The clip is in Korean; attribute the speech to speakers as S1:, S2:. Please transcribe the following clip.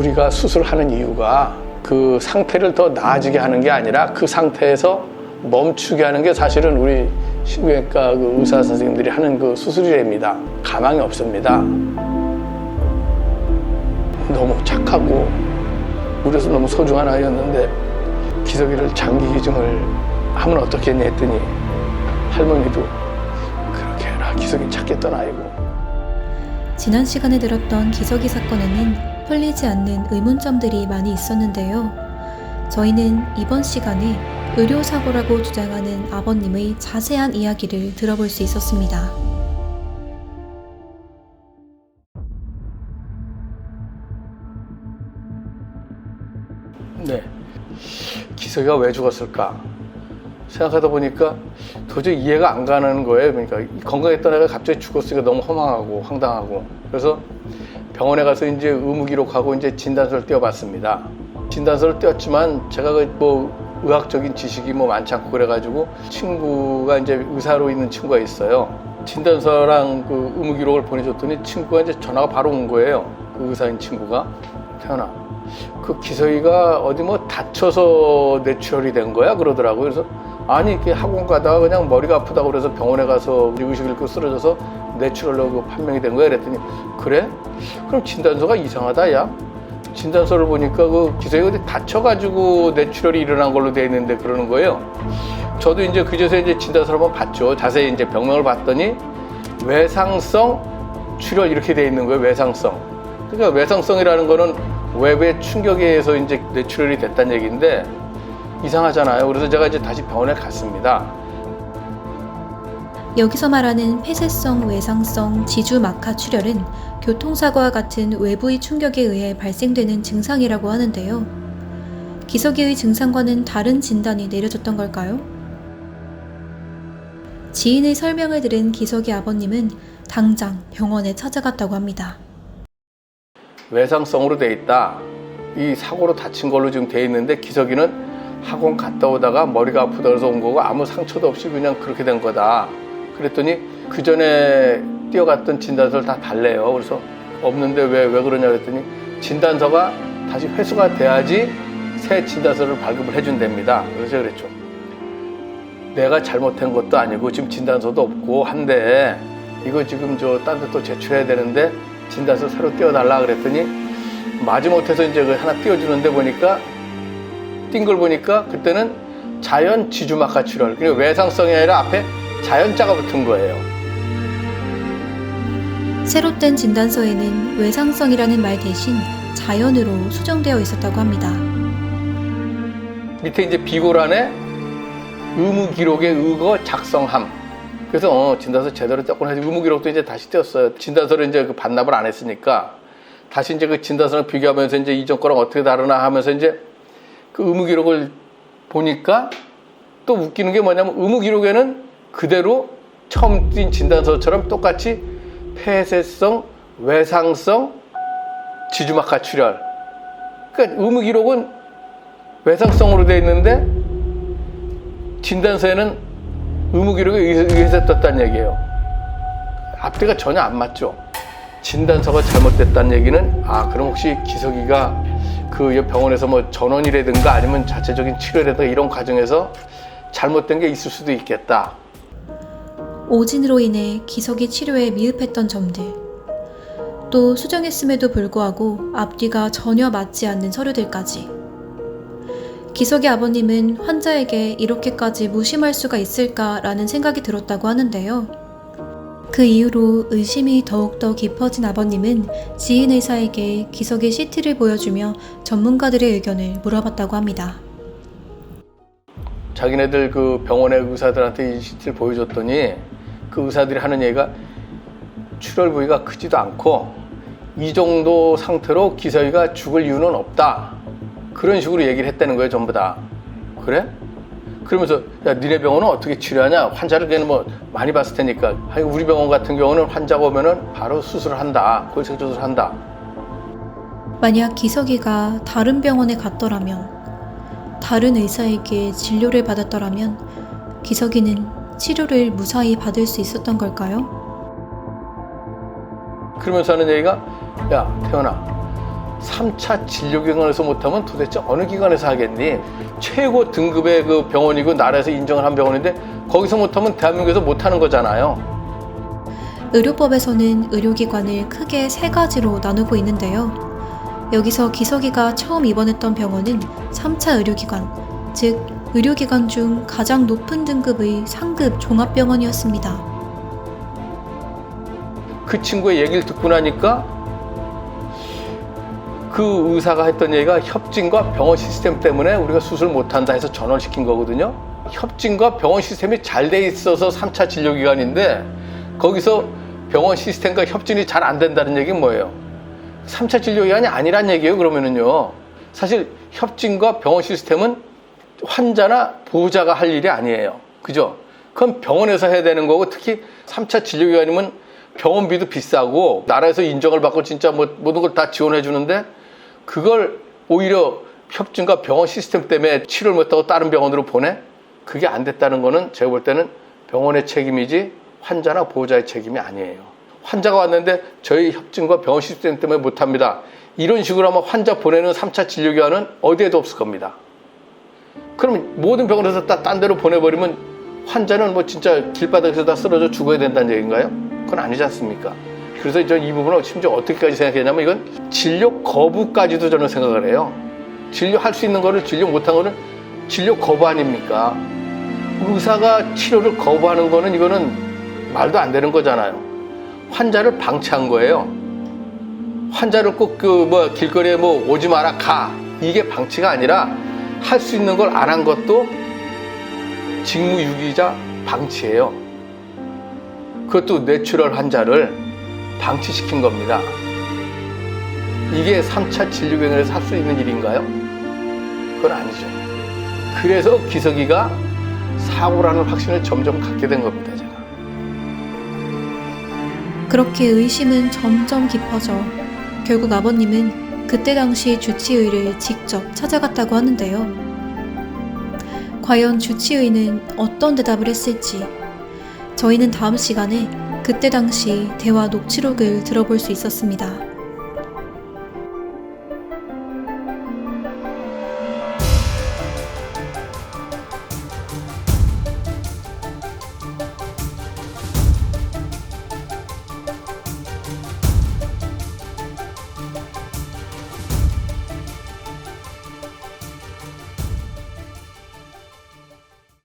S1: 우리가 수술하는 이유가 그 상태를 더 나아지게 하는 게 아니라 그 상태에서 멈추게 하는 게 사실은 우리 신경외과 그 의사 선생님들이 하는 그 수술이랍니다. 가망이 없습니다. 너무 착하고 우리에서 너무 소중한 아이였는데 기석이를 장기 기증을 하면 어떻겠니 했더니 할머니도 그렇게 해라, 기석이 착했던 아이고.
S2: 지난 시간에 들었던 기석이 사건에는 풀리지 않는 의문점들이 많이 있었는데요. 저희는 이번 시간에 의료사고라고 주장하는 아버님의 자세한 이야기를 들어볼 수 있었습니다.
S1: 네, 기석이가 왜 죽었을까 생각하다 보니까 도저히 이해가 안 가는 거예요. 그러니까 건강했던 애가 갑자기 죽었으니까 너무 허망하고 황당하고. 그래서 병원에 가서 이제 의무 기록하고 이제 진단서를 떼어봤습니다. 진단서를 떼었지만 제가 뭐 의학적인 지식이 뭐 많지 않고 그래가지고 친구가 이제 의사로 있는 친구가 있어요. 진단서랑 그 의무 기록을 보내줬더니 친구가 이제 전화가 바로 온 거예요. 그 의사인 친구가. 태연아, 그 기석이가 어디 뭐 다쳐서 뇌출혈이 된 거야? 그러더라고요. 그래서 아니, 이렇게 학원 가다가 그냥 머리가 아프다고 그래서 병원에 가서 의식 잃고 쓰러져서 뇌출혈로 판명이 된 거야. 그랬더니 그래? 그럼 진단서가 이상하다, 야. 진단서를 보니까 그 기석이가 어디 다쳐가지고 뇌출혈이 일어난 걸로 돼 있는데 그러는 거예요. 저도 이제 그제서 이제 진단서를 한번 봤죠. 자세히 이제 병명을 봤더니 외상성 출혈 이렇게 돼 있는 거예요. 외상성. 그러니까 외상성이라는 거는 외부의 충격에 의해서 이제 뇌출혈이 됐다는 얘기인데 이상하잖아요. 그래서 제가 이제 다시 병원에 갔습니다.
S2: 여기서 말하는 폐쇄성 외상성 지주막하 출혈은 교통사고와 같은 외부의 충격에 의해 발생되는 증상이라고 하는데요. 기석이의 증상과는 다른 진단이 내려졌던 걸까요? 지인의 설명을 들은 기석이 아버님은 당장 병원에 찾아갔다고 합니다.
S1: 외상성으로 돼 있다. 이 사고로 다친 걸로 지금 돼 있는데 기석이는 학원 갔다 오다가 머리가 아프다 그래서 온 거고 아무 상처도 없이 그냥 그렇게 된 거다. 그랬더니 그 전에 뛰어갔던 진단서를 다 달래요. 그래서 없는데 왜 그러냐 그랬더니 진단서가 다시 회수가 돼야지 새 진단서를 발급을 해준답니다. 그래서 제가 그랬죠. 내가 잘못한 것도 아니고 지금 진단서도 없고 한데 이거 지금 딴 데 또 제출해야 되는데 진단서 새로 띄워달라 그랬더니 마지못해서 이제 하나 띄워주는데 보니까 띈 걸 보니까 그때는 자연 지주막하 출혈. 그리고 외상성이 아니라 앞에 자연자가 붙은 거예요.
S2: 새로 뗀 진단서에는 외상성이라는 말 대신 자연으로 수정되어 있었다고 합니다.
S1: 밑에 이제 비고란에 의무 기록의 의거 작성함. 그래서 진단서 제대로 떼었구나 해서 의무 기록도 이제 다시 떼었어요. 진단서를 이제 그 반납을 안 했으니까 다시 이제 그 진단서를 비교하면서 이제 이전 거랑 어떻게 다르나 하면서 이제 그 의무 기록을 보니까 또 웃기는 게 뭐냐면 의무 기록에는 그대로 처음 띈 진단서처럼 똑같이 폐쇄성, 외상성, 지주막하 출혈. 그러니까 의무 기록은 외상성으로 되어 있는데 진단서에는 의무 기록에 의해서 떴다는 얘기예요. 앞뒤가 전혀 안 맞죠. 진단서가 잘못됐다는 얘기는 그럼 혹시 기석이가 그 병원에서 뭐 전원이라든가 아니면 자체적인 치료라든가 이런 과정에서 잘못된 게 있을 수도 있겠다.
S2: 오진으로 인해 기석이 치료에 미흡했던 점들, 또 수정했음에도 불구하고 앞뒤가 전혀 맞지 않는 서류들까지. 기석이 아버님은 환자에게 이렇게까지 무심할 수가 있을까라는 생각이 들었다고 하는데요. 그 이후로 의심이 더욱더 깊어진 아버님은 지인 의사에게 기석의 CT를 보여주며 전문가들의 의견을 물어봤다고 합니다.
S1: 자기네들 그 병원의 의사들한테 이 CT를 보여줬더니 그 의사들이 하는 얘기가 출혈 부위가 크지도 않고 이 정도 상태로 기석이가 죽을 이유는 없다. 그런 식으로 얘기를 했다는 거예요, 전부 다. 그래? 그러면서 야, 니네 병원은 어떻게 치료하냐? 환자를 걔는 뭐 많이 봤을 테니까. 우리 병원 같은 경우는 환자가 오면은 바로 수술을 한다. 골색조술을 한다.
S2: 만약 기석이가 다른 병원에 갔더라면, 다른 의사에게 진료를 받았더라면 기석이는 치료를 무사히 받을 수 있었던 걸까요?
S1: 그러면서 하는 얘기가 야, 태연아, 3차 진료기관에서 못하면 도대체 어느 기관에서 하겠니? 최고 등급의 그 병원이고 나라에서 인정을 한 병원인데 거기서 못하면 대한민국에서 못하는 거잖아요.
S2: 의료법에서는 의료기관을 크게 세 가지로 나누고 있는데요. 여기서 기석이가 처음 입원했던 병원은 3차 의료기관, 즉 의료기관 중 가장 높은 등급의 상급 종합병원이었습니다.
S1: 그 친구의 얘기를 듣고 나니까 그 의사가 했던 얘기가 협진과 병원 시스템 때문에 우리가 수술 못한다 해서 전원을 시킨 거거든요. 협진과 병원 시스템이 잘 돼 있어서 3차 진료기관인데 거기서 병원 시스템과 협진이 잘 안 된다는 얘기는 뭐예요? 3차 진료기관이 아니란 얘기예요. 그러면은요. 사실 협진과 병원 시스템은 환자나 보호자가 할 일이 아니에요. 그죠? 그건 병원에서 해야 되는 거고 특히 3차 진료기관이면 병원비도 비싸고 나라에서 인정을 받고 진짜 모든 걸 다 지원해 주는데 그걸 오히려 협진과 병원 시스템 때문에 치료를 못하고 다른 병원으로 보내? 그게 안 됐다는 거는 제가 볼 때는 병원의 책임이지 환자나 보호자의 책임이 아니에요. 환자가 왔는데 저희 협진과 병원 시스템 때문에 못합니다. 이런 식으로 하면 환자 보내는 3차 진료기관은 어디에도 없을 겁니다. 그럼 모든 병원에서 다 딴 데로 보내버리면 환자는 뭐 진짜 길바닥에서 다 쓰러져 죽어야 된다는 얘기인가요? 그건 아니지 않습니까? 그래서 저 이 부분을 심지어 어떻게까지 생각했냐면 이건 진료 거부까지도 저는 생각을 해요. 진료할 수 있는 거를 진료 못한 거는 진료 거부 아닙니까? 의사가 치료를 거부하는 거는 이거는 말도 안 되는 거잖아요. 환자를 방치한 거예요. 환자를 꼭 길거리에 오지 마라 가 이게 방치가 아니라 할 수 있는 걸 안 한 것도 직무유기자 방치예요. 그것도 뇌출혈 환자를 방치시킨 겁니다. 이게 3차 진료기관에서 할 수 있는 일인가요? 그건 아니죠. 그래서 기석이가 사고라는 확신을 점점 갖게 된 겁니다. 제가.
S2: 그렇게 의심은 점점 깊어져 결국 아버님은 그때 당시 주치의를 직접 찾아갔다고 하는데요. 과연 주치의는 어떤 대답을 했을지 저희는 다음 시간에 그때 당시 대화 녹취록을 들어볼 수 있었습니다.